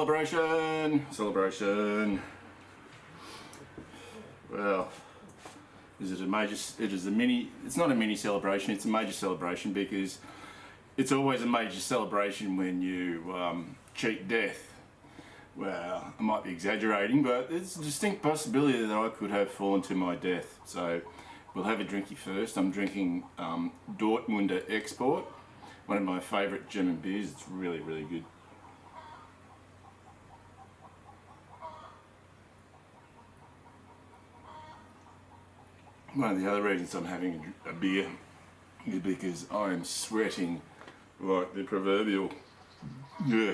Celebration! Celebration! Well, is it a major, it's not a mini celebration, it's a major celebration because it's always a major celebration when you cheat death. Well, I might be exaggerating, but there's a distinct possibility that I could have fallen to my death. So we'll have a drinky first. I'm drinking Dortmunder Export, one of my favourite German beers. It's really, really good. One of the other reasons I'm having a beer is because I am sweating like the proverbial. Yeah.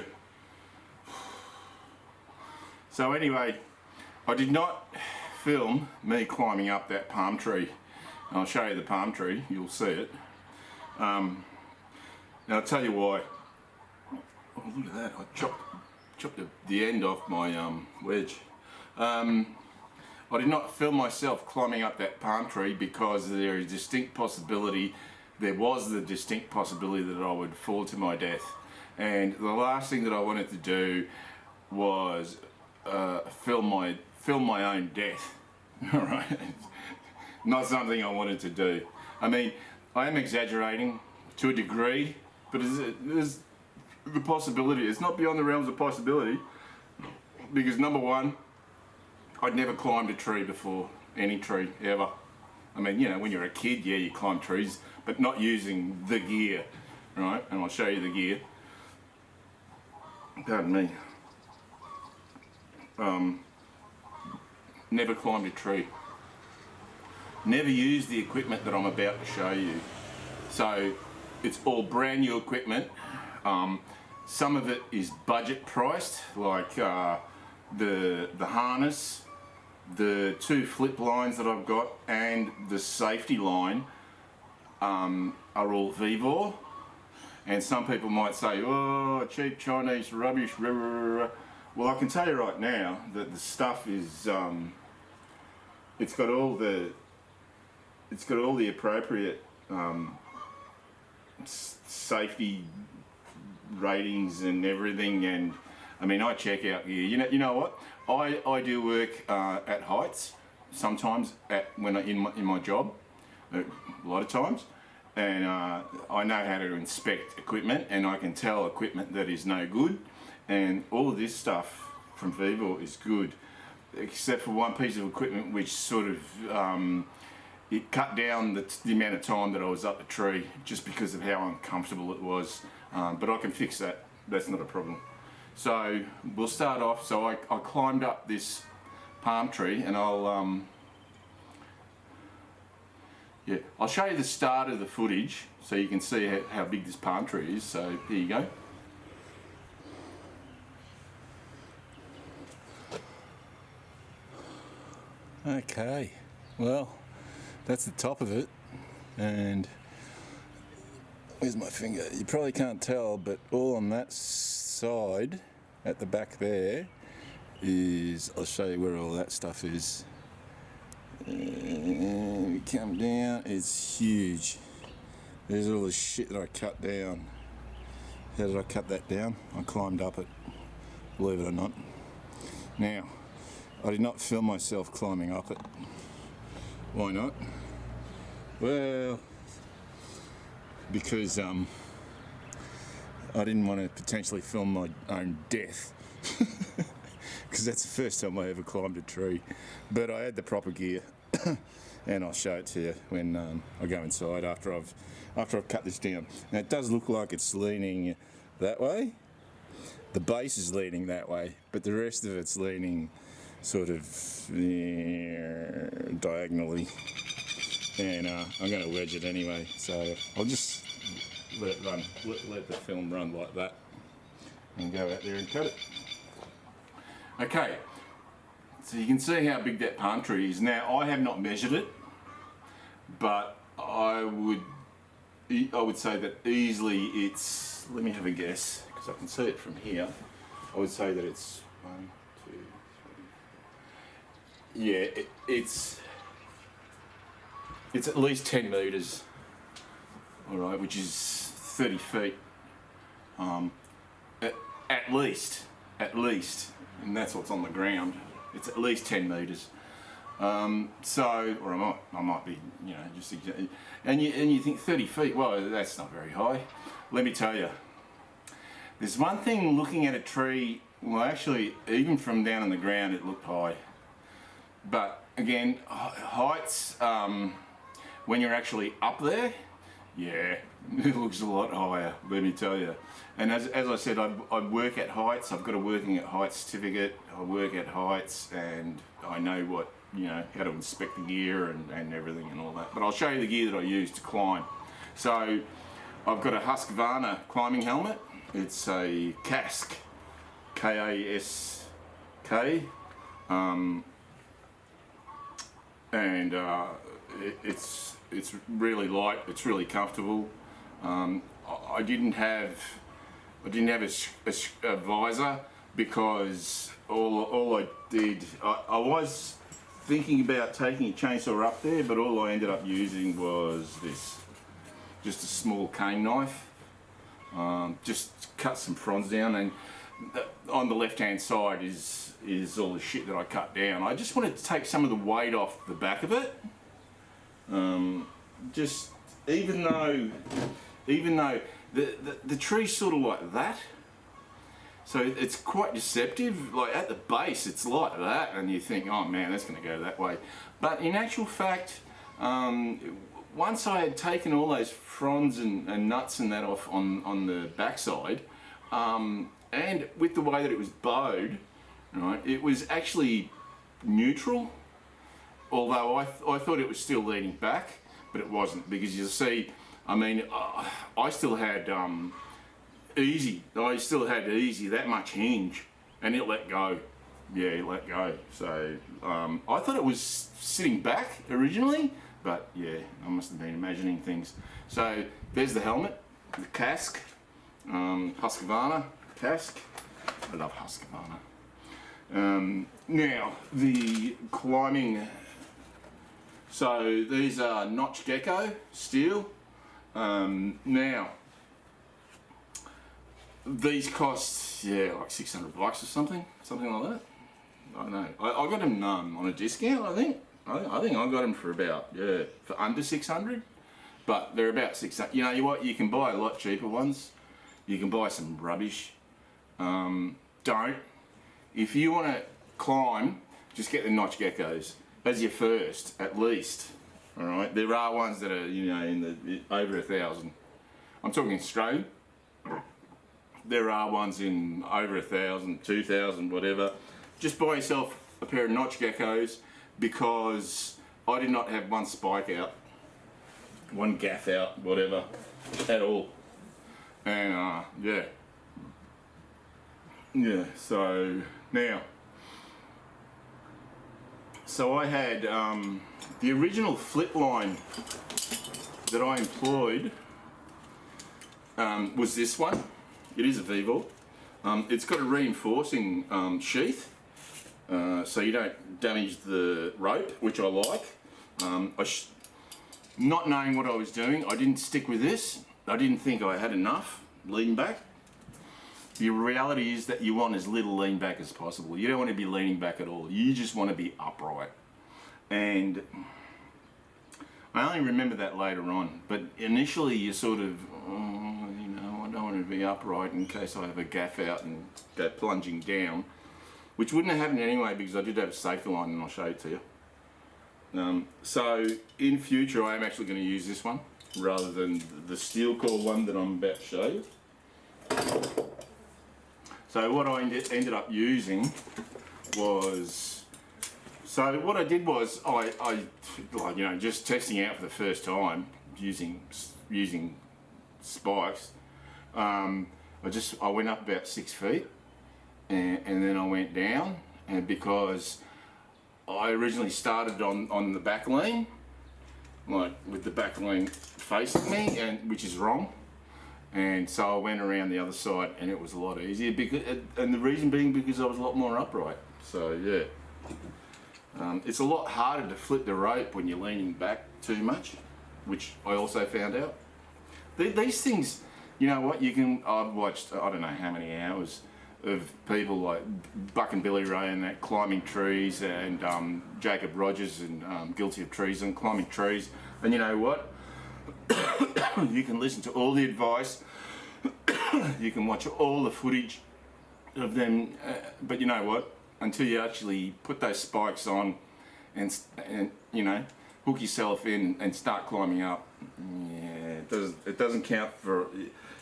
So anyway, I did not film me climbing up that palm tree. And I'll show you the palm tree, you'll see it. Now I'll tell you why. Oh, look at that, I chopped the end off my wedge. I did not film myself climbing up that palm tree because there was the distinct possibility that I would fall to my death. And the last thing that I wanted to do was film my own death. Alright? Not something I wanted to do. I mean, I am exaggerating to a degree, but there's the possibility. It's not beyond the realms of possibility because number one, I'd never climbed a tree before, any tree, ever. I mean, you know, when you're a kid, yeah, you climb trees, but not using the gear, right? And I'll show you the gear. Pardon me. Never climbed a tree. Never used the equipment that I'm about to show you. So, it's all brand new equipment. Some of it is budget priced, like the harness, the two flip lines that I've got, and the safety line are all Vevor. And some people might say, oh, cheap Chinese rubbish. Well, I can tell you right now that the stuff is, it's got all the appropriate safety ratings and everything. And I mean, I check out gear. You know what? I do work at heights sometimes when in my job, a lot of times, and I know how to inspect equipment, and I can tell equipment that is no good, and all of this stuff from Vevor is good, except for one piece of equipment which sort of it cut down the amount of time that I was up the tree just because of how uncomfortable it was, but I can fix that. That's not a problem. So we'll start off. So I climbed up this palm tree, and I'll show you the start of the footage so you can see how big this palm tree is. So here you go. Okay, well, that's the top of it, and where's my finger? You probably can't tell, but all on that side at the back there is, I'll show you where all that stuff is. And we come down, it's huge. There's all the shit that I cut down. How did I cut that down? I climbed up it, believe it or not. Now, I did not film myself climbing up it. Why not? Well, because I didn't want to potentially film my own death. Because that's the first time I ever climbed a tree. But I had the proper gear, and I'll show it to you when I go inside after I've cut this down. Now it does look like it's leaning that way. The base is leaning that way, but the rest of it's leaning sort of diagonally. And I'm going to wedge it anyway, so I'll just let it run, let the film run like that, and go out there and cut it. Okay, so you can see how big that palm tree is. Now, I have not measured it, but I would say that easily it's, let me have a guess, because I can see it from here. I would say that it's 1, 2, 3. Yeah, it's at least 10 metres, all right, which is 30 feet, at least. at least, and that's what's on the ground. It's at least 10 metres. So, or I might be, you know, just, and you think 30 feet, well, that's not very high. Let me tell you, there's one thing looking at a tree, well actually, even from down on the ground it looked high. But again, heights, when you're actually up there, yeah, it looks a lot higher, let me tell you. And as I said, I work at heights. I've got a working at heights certificate. I work at heights, and I know what, you know, how to inspect the gear and everything and all that. But I'll show you the gear that I use to climb. So I've got a Husqvarna climbing helmet. It's a Kask, K-A-S-K, and it's really light. It's really comfortable. I didn't have a visor because all I did, I was thinking about taking a chainsaw up there, but all I ended up using was this, just a small cane knife. Just cut some fronds down, and on the left hand side is all the shit that I cut down. I just wanted to take some of the weight off the back of it. Just even though the tree's sort of like that, so it's quite deceptive. Like at the base it's like that, and you think, oh man, that's going to go that way. But in actual fact, once I had taken all those fronds and nuts and that off on the backside, and with the way that it was bowed, right, it was actually neutral. Although I thought it was still leaning back, but it wasn't, because you'll see, I mean, I still had easy that much hinge, and it let go. Yeah, it let go. So I thought it was sitting back originally, but yeah, I must have been imagining things. So there's the helmet, the Kask, Husqvarna Kask. I love Husqvarna. Now the climbing. So these are notch gecko steel. Now these cost, yeah, like $600 or something like that. I don't know. I got them on a discount. I think I got them for about, yeah, for under 600. But they're about 600. You know what? You can buy a lot cheaper ones. You can buy some rubbish. Don't. If you want to climb, just get the notch geckos as your first, at least. All right. There are ones that are, you know, in the over 1,000. I'm talking Australian. There are ones in over 1,000, 2,000, whatever. Just buy yourself a pair of notch geckos, because I did not have one spike out, one gaff out, whatever, at all. And yeah. So now, so I had the original flip line that I employed was this one. It is a V-bolt. It's got a reinforcing sheath, so you don't damage the rope, which I like. Not knowing what I was doing, I didn't stick with this. I didn't think I had enough lean back. The reality is that you want as little lean back as possible. You don't want to be leaning back at all. You just want to be upright. And I only remember that later on, but initially you sort of, you know, I don't want to be upright in case I have a gaff out and go plunging down, which wouldn't have happened anyway, because I did have a safety line, and I'll show it to you. So in future I am actually going to use this one rather than the steel core one that I'm about to show you. So what I ended up using was, so what I did was I like, you know, just testing out for the first time using spikes. I went up about 6 feet, and then I went down, and because I originally started on the back lean, like with the back lean facing me, and which is wrong. And so I went around the other side, and it was a lot easier, because, and the reason being because I was a lot more upright. So yeah, it's a lot harder to flip the rope when you're leaning back too much, which I also found out. These things, you know what, you can, I've watched, I don't know how many hours of people like Buck and Billy Ray and that climbing trees, and Jacob Rogers and Guilty of Treason climbing trees. And you know what? You can listen to all the advice. You can watch all the footage of them, but you know what? Until you actually put those spikes on and you know, hook yourself in and start climbing up, yeah, it doesn't count for.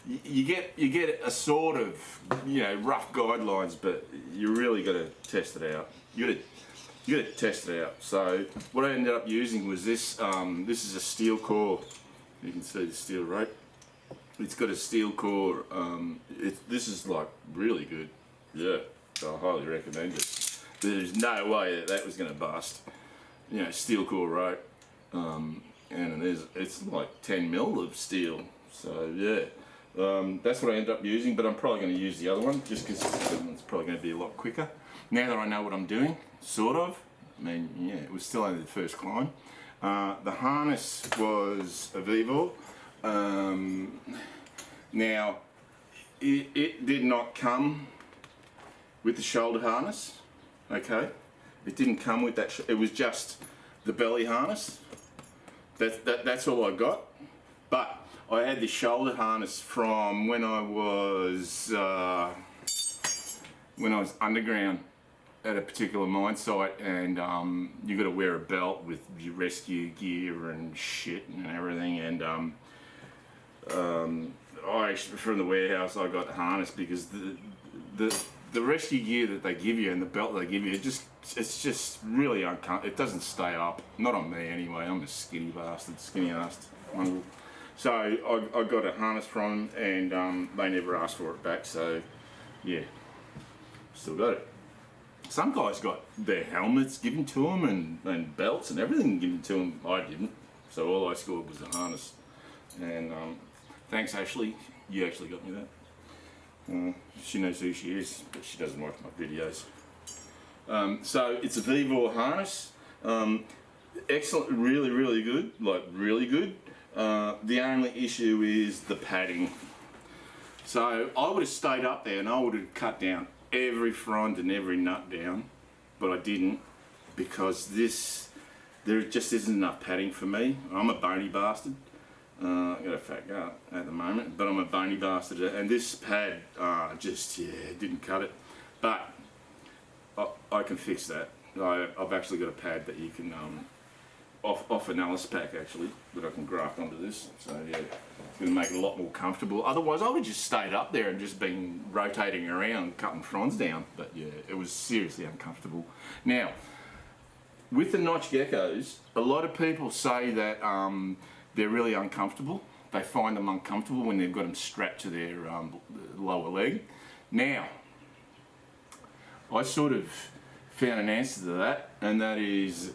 You get a sort of, you know, rough guidelines, but you really got to test it out. You got to test it out. So what I ended up using was this. This is a steel core. You can see the steel rope. It's got a steel core. This is like really good. Yeah, so I highly recommend it. There's no way that was going to bust. You know, steel core rope, and it's like 10 mil of steel. So yeah, that's what I ended up using. But I'm probably going to use the other one just because it's probably going to be a lot quicker. Now that I know what I'm doing, sort of. I mean, yeah, it was still only the first climb. The harness was a Vivor. Now, it did not come with the shoulder harness, okay? It didn't come with that, it was just the belly harness. That's all I got. But I had the shoulder harness from when I was underground at a particular mine site, and you got to wear a belt with your rescue gear and shit and everything, and I, from the warehouse, I got the harness because the rescue gear that they give you and the belt they give you, it's just really uncomfortable. It doesn't stay up. Not on me anyway. I'm a skinny bastard, skinny-assed mongrel. So I got a harness from them, and they never asked for it back. So yeah, still got it. Some guys got their helmets given to them and belts and everything given to them. I didn't. So all I scored was a harness. And thanks, Ashley. You actually got me that. She knows who she is, but she doesn't watch my videos. So it's a Vivor harness. Excellent, really, really good. Like, really good. The only issue is the padding. So I would have stayed up there and I would have cut down every frond and every nut down, but I didn't, because there just isn't enough padding for me. I'm a bony bastard. I've got a fat gut at the moment, but I'm a bony bastard, and this pad just didn't cut it. But I can fix that. I've actually got a pad that you can off an Alice pack actually that I can graft onto this. So yeah, it's going to make it a lot more comfortable. Otherwise, I would just stayed up there and just been rotating around, cutting fronds down. But yeah, it was seriously uncomfortable. Now, with the notch geckos, a lot of people say that they're really uncomfortable. They find them uncomfortable when they've got them strapped to their lower leg. Now, I sort of found an answer to that, and that is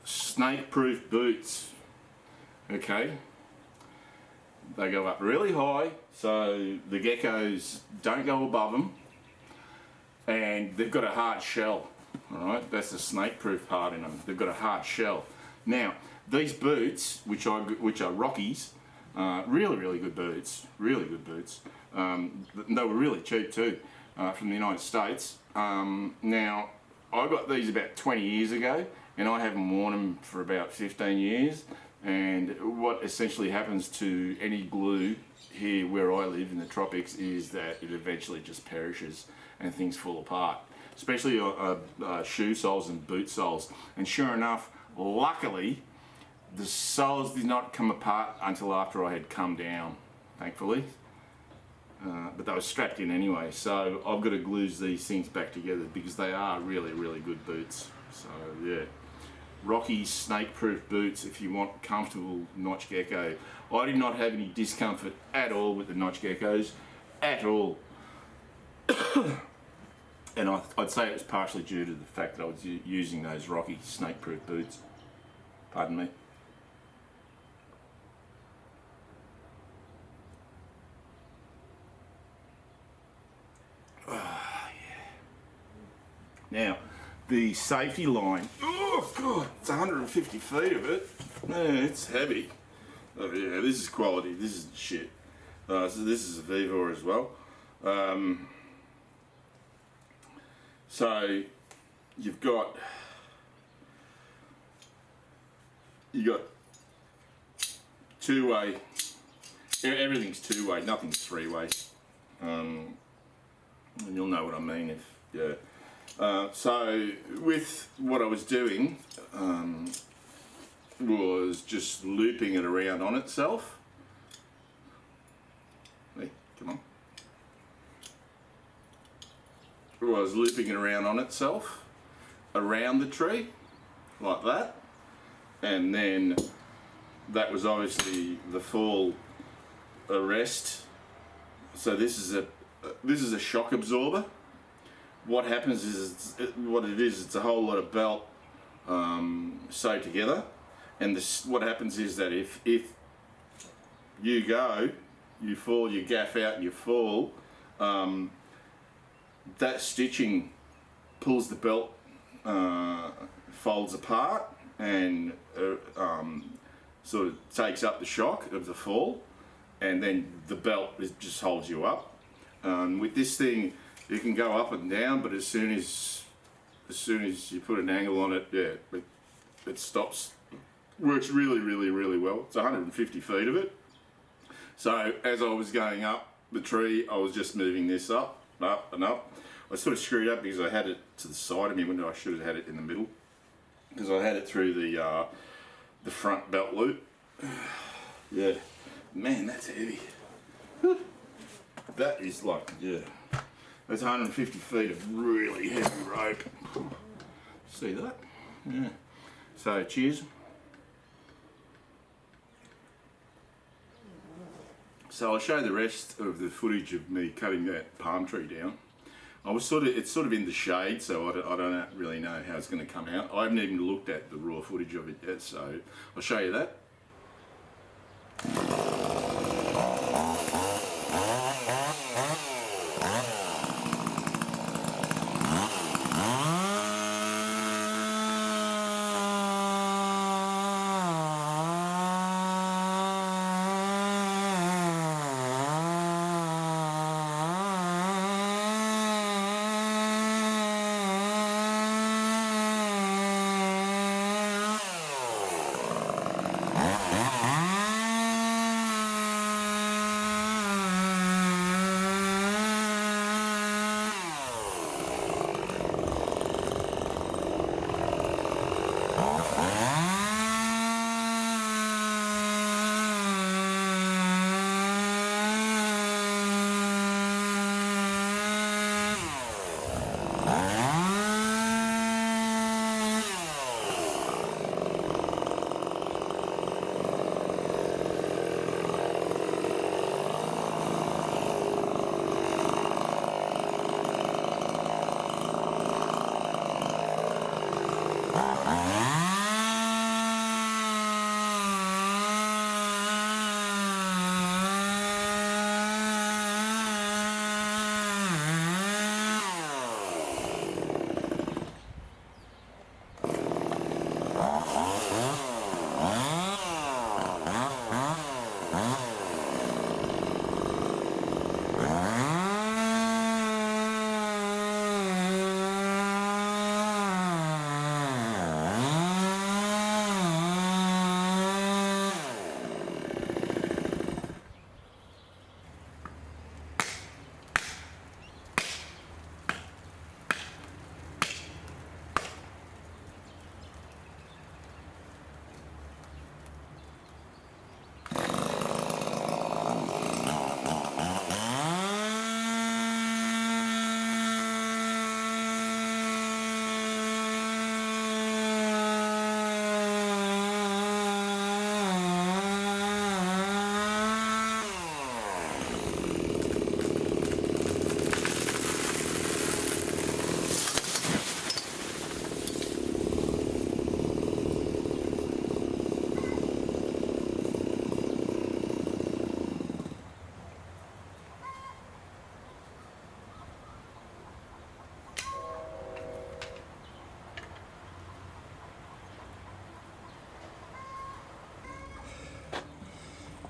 snake-proof boots. Okay, they go up really high, so the geckos don't go above them, and they've got a hard shell. All right, that's the snake-proof part in them. They've got a hard shell. Now, these boots, which are Rockies, really, really good boots. Really good boots. They were really cheap too, from the United States. Now, I got these about 20 years ago, and I haven't worn them for about 15 years. And what essentially happens to any glue here where I live in the tropics is that it eventually just perishes and things fall apart, especially shoe soles and boot soles. And sure enough, luckily, the soles did not come apart until after I had come down, thankfully. But they were strapped in anyway, so I've got to glue these things back together because they are really, really good boots. So yeah, Rocky snake-proof boots if you want comfortable notch gecko. I did not have any discomfort at all with the notch geckos, at all. And I'd say it was partially due to the fact that I was using those Rocky snake-proof boots. Pardon me. Now, the safety line, oh god, it's 150 feet of it. Man, it's heavy. Oh yeah, this is quality, this is shit. So this is a Vivor as well. So you've got two-way. Everything's two-way. Nothing's three-way. And you'll know what I mean if so with what I was doing was just looping it around on itself. Hey, come on. I was looping it around on itself, around the tree, like that, and then that was obviously the full arrest. So this is a shock absorber. What happens is it's a whole lot of belt sewed together, and what happens is that if you go, you fall, you gaff out and you fall, that stitching pulls the belt, folds apart, and sort of takes up the shock of the fall, and then the belt just holds you up. With this thing, you can go up and down, but as soon as you put an angle on it, yeah, it stops. Works really, really, really well. It's 150 feet of it. So as I was going up the tree, I was just moving this up and up. I sort of screwed up because I had it to the side of me when I should have had it in the middle, because I had it through the front belt loop. Yeah, man, that's heavy. That is like, yeah, that's 150 feet of really heavy rope. See that? Yeah. So cheers. So I'll show the rest of the footage of me cutting that palm tree down. It's sort of in the shade, so I don't really know how it's going to come out. I haven't even looked at the raw footage of it yet, so I'll show you that.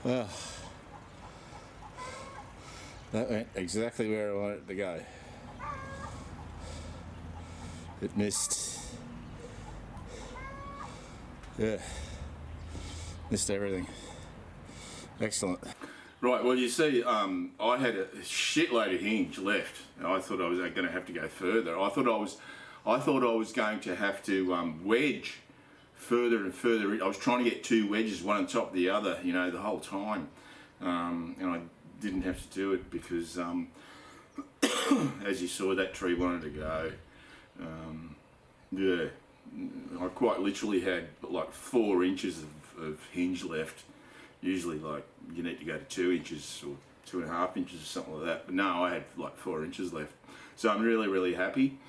Well, that went exactly where I wanted it to go. It missed. Yeah, missed everything. Excellent. Right, well you see, I had a shitload of hinge left. I thought I was going to have to go further. I thought I was going to have to wedge further and further in. I was trying to get 2 wedges, one on top of the other, you know, the whole time. And I didn't have to do it because, as you saw, that tree wanted to go. Yeah, I quite literally had like 4 inches of hinge left. Usually, like, you need to go to 2 inches or 2.5 inches or something like that. But no, I had like 4 inches left. So I'm really, really happy.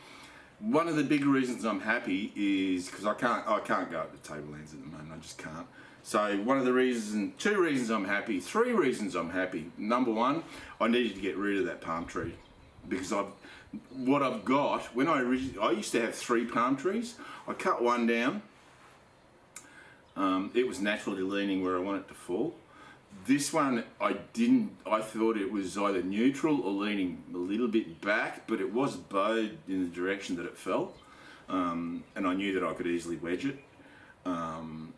One of the big reasons I'm happy is because I can't go up to tablelands at the moment. I just can't. So one of the reasons, 2 reasons I'm happy, 3 reasons I'm happy. Number one, I needed to get rid of that palm tree because what I've got, when I used to have 3 palm trees. I cut one down. It was naturally leaning where I want it to fall. This one, I thought it was either neutral or leaning a little bit back, but it was bowed in the direction that it fell. And I knew that I could easily wedge it. And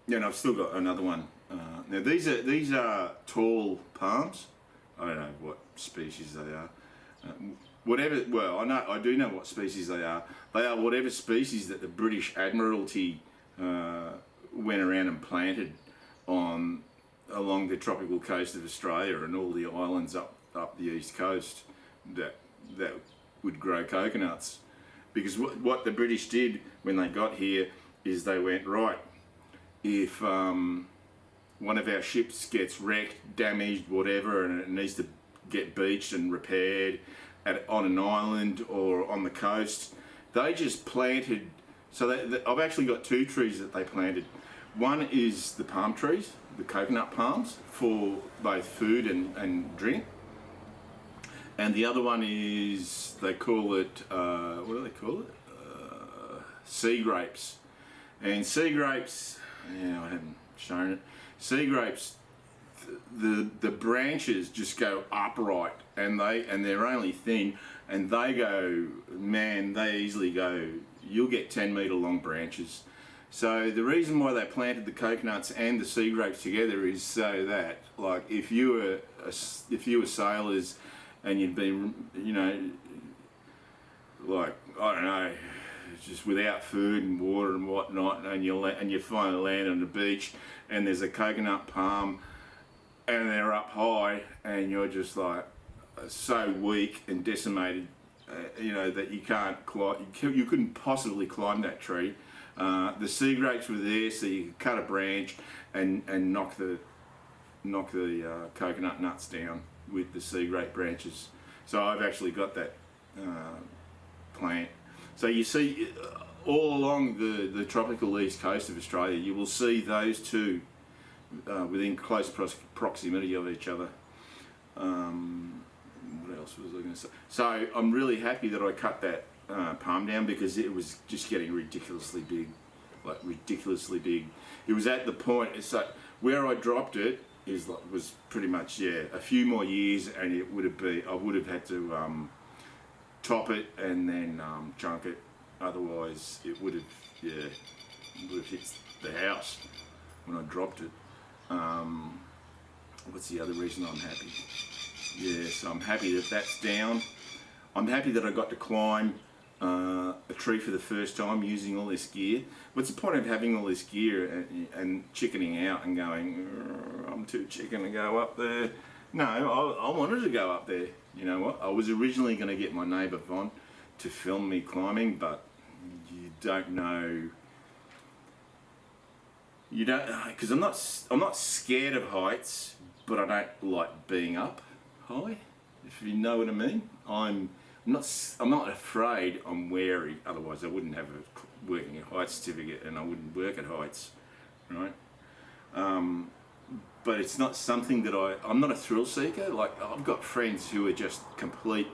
I've still got another one. Now these are tall palms. I don't know what species they are. Whatever. Well, I do know what species they are. They are whatever species that the British Admiralty went around and planted along the tropical coast of Australia and all the islands up the east coast that would grow coconuts. Because what the British did when they got here is they went, right, if one of our ships gets wrecked, damaged, whatever, and it needs to get beached and repaired on an island or on the coast, they just planted. So I've actually got 2 trees that they planted. One is the palm trees, the coconut palms, for both food and drink. And the other one is, they call it, what do they call it? Sea grapes. And sea grapes, yeah, I haven't shown it. Sea grapes, the branches just go upright, and they're only thin, and they go, man, they easily go. You'll get 10-metre long branches. So the reason why they planted the coconuts and the sea grapes together is so that, like, if you were sailors and you'd been, you know, like, I don't know, just without food and water and whatnot, and you finally land on the beach and there's a coconut palm and they're up high and you're just like so weak and decimated, you know, that you can't climb, you couldn't possibly climb that tree. The sea grapes were there, so you could cut a branch and knock the coconut nuts down with the sea grape branches. So I've actually got that plant. So you see, all along the tropical east coast of Australia, you will see those 2 within close proximity of each other. What else was I going to say? So I'm really happy that I cut that palm down because it was just getting ridiculously big, like ridiculously big. It was at the point, it's like where I dropped it was pretty much, yeah, a few more years and I would have had to top it and then chunk it. Otherwise it would have hit the house when I dropped it. What's the other reason I'm happy? Yeah, so I'm happy that that's down. I'm happy that I got to climb a tree for the first time using all this gear. What's the point of having all this gear and chickening out and going, I'm too chicken to go up there? No, I wanted to go up there. You know what? I was originally going to get my neighbour Von to film me climbing, but you don't know. You don't, because I'm not scared of heights, but I don't like being up high. If you know what I mean. I'm not afraid. I'm wary. Otherwise, I wouldn't have a working at heights certificate, and I wouldn't work at heights, right? But it's not something that I'm not a thrill seeker. Like, I've got friends who are just complete,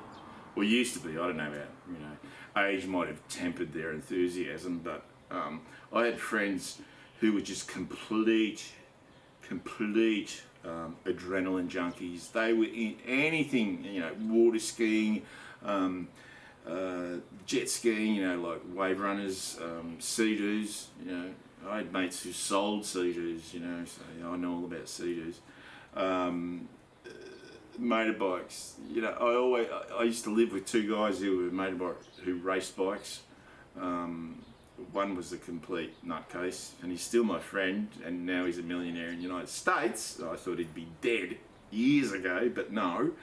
or used to be. I don't know about, you know, age might have tempered their enthusiasm, but I had friends who were just complete adrenaline junkies. They were in anything, you know, water skiing, jet skiing, you know, like wave runners, sea-doos, you know. I had mates who sold sea-doos, you know, so I know all about sea-doos. Motorbikes, you know, I used to live with two guys who raced bikes. One was a complete nutcase, and he's still my friend, and now he's a millionaire in the United States. I thought he'd be dead years ago, but no.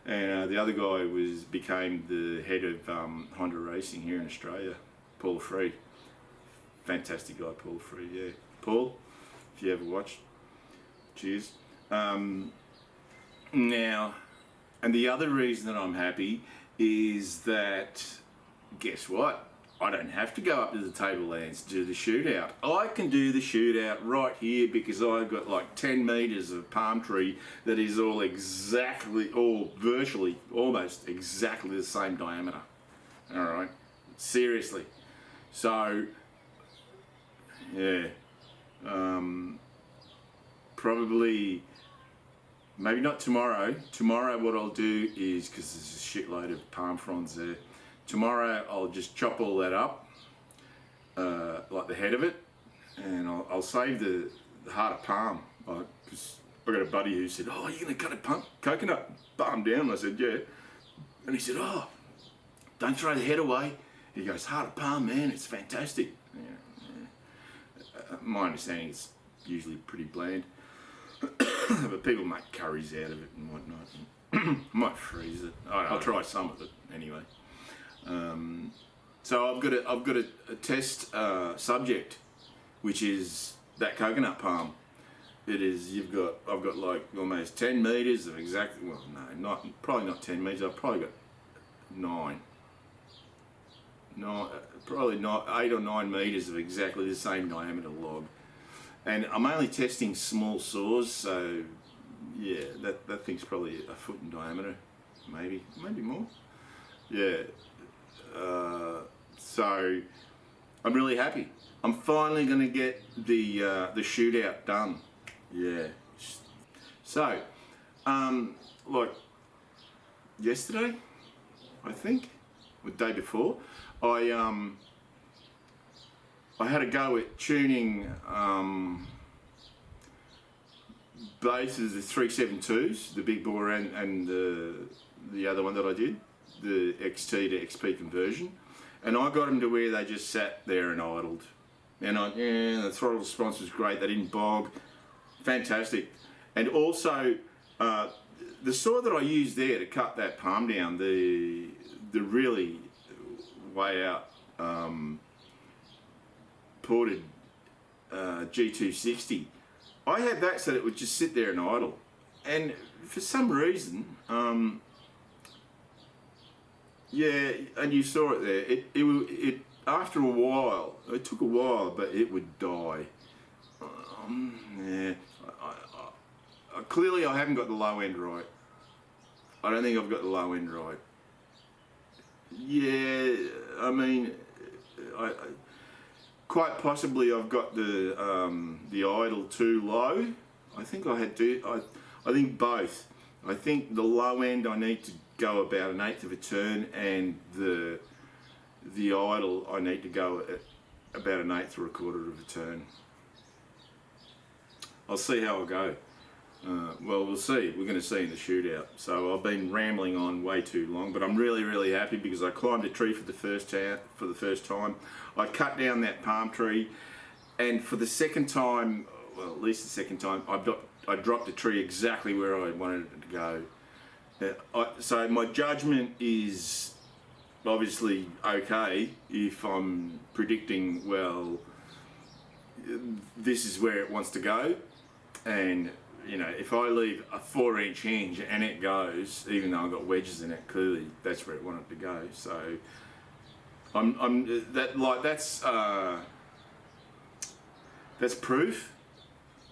And the other guy became the head of Honda Racing here in Australia, Paul Free. Fantastic guy, Paul Free, yeah. Paul, if you ever watched, cheers. Now, and the other reason that I'm happy is that, guess what? I don't have to go up to the tablelands to do the shootout. I can do the shootout right here because I've got like 10 metres of palm tree that is virtually, almost exactly the same diameter. All right, seriously. So, yeah, probably, maybe not tomorrow. Tomorrow what I'll do is, because there's a shitload of palm fronds there, tomorrow I'll just chop all that up, like the head of it, and I'll save the heart of palm. Because I got a buddy who said, "Oh, you're going to cut a coconut palm down?" And I said, "Yeah." And he said, "Oh, don't throw the head away." He goes, "Heart of palm, man, it's fantastic." My understanding is usually pretty bland. But people make curries out of it and whatnot. Might freeze it. I'll try some of it anyway. So I've got a test subject, which is that coconut palm. It is I've got like almost 10 metres of exactly, well no, probably not 10 metres. I've probably got 9, probably not 8 or 9 metres of exactly the same diameter log. And I'm only testing small saws, so yeah, that thing's probably a foot in diameter, maybe more. Yeah. So I'm really happy. I'm finally going to get the shootout done. Yeah. So, like yesterday, I think, or the day before, I had a go at tuning both of the 372s, the big bore and the other one that I did, the XT to XP conversion, and I got them to where they just sat there and idled. And the throttle response was great. They didn't bog. Fantastic. And also, the saw that I used there to cut that palm down, the really way out ported G260, I had that so that it would just sit there and idle. And for some reason, yeah, and you saw it there, it after a while, it took a while, but it would die. Yeah, clearly I haven't got the low end right. I don't think I've got the low end right. Yeah, I mean, quite possibly I've got the idle too low. I think I think both. I think the low end I need to go about 1/8 of a turn, and the idle I need to go at about 1/8 or 1/4 of a turn. I'll see how I go. Well, we'll see. We're going to see in the shootout. So I've been rambling on way too long, but I'm really, really happy because I climbed a tree for the first time. I cut down that palm tree, and for the second time, well, at least the second time, I dropped the tree exactly where I wanted it to go. So my judgment is obviously okay if I'm predicting, well, this is where it wants to go, and you know, if I leave a 4-inch hinge and it goes, even though I've got wedges in it, clearly that's where it wanted to go. So that's proof.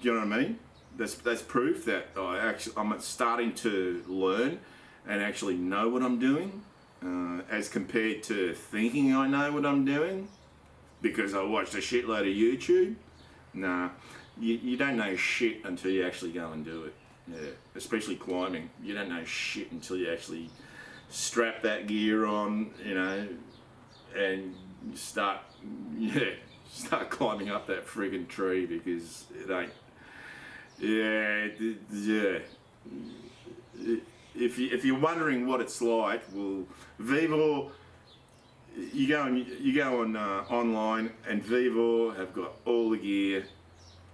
Do you know what I mean? That's proof that I'm starting to learn and actually know what I'm doing, as compared to thinking I know what I'm doing because I watched a shitload of YouTube. Nah. You don't know shit until you actually go and do it. Yeah, especially climbing. You don't know shit until you actually strap that gear on, you know, and start climbing up that friggin' tree, because it ain't. Yeah. If you're wondering what it's like, well, Vivor, you go on online, and Vivor have got all the gear,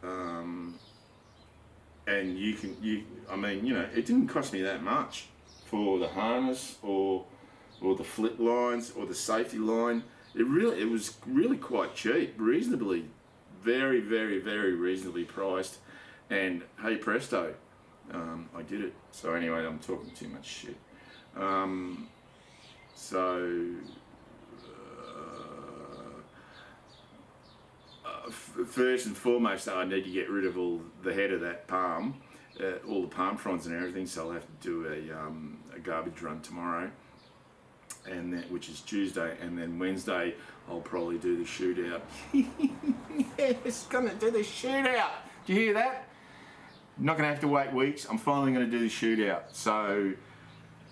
and I mean, you know, it didn't cost me that much for the harness or the flip lines or the safety line. It was really quite cheap, reasonably, very reasonably priced, and hey presto, I did it. So anyway, I'm talking too much shit. First and foremost, I need to get rid of all the head of that palm, all the palm fronds and everything. So I'll have to do a garbage run tomorrow, and then, which is Tuesday, and then Wednesday I'll probably do the shootout. Yes, gonna do the shootout. Do you hear that? Not gonna have to wait weeks. I'm finally gonna do the shootout. So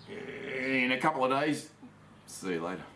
in a couple of days, see you later.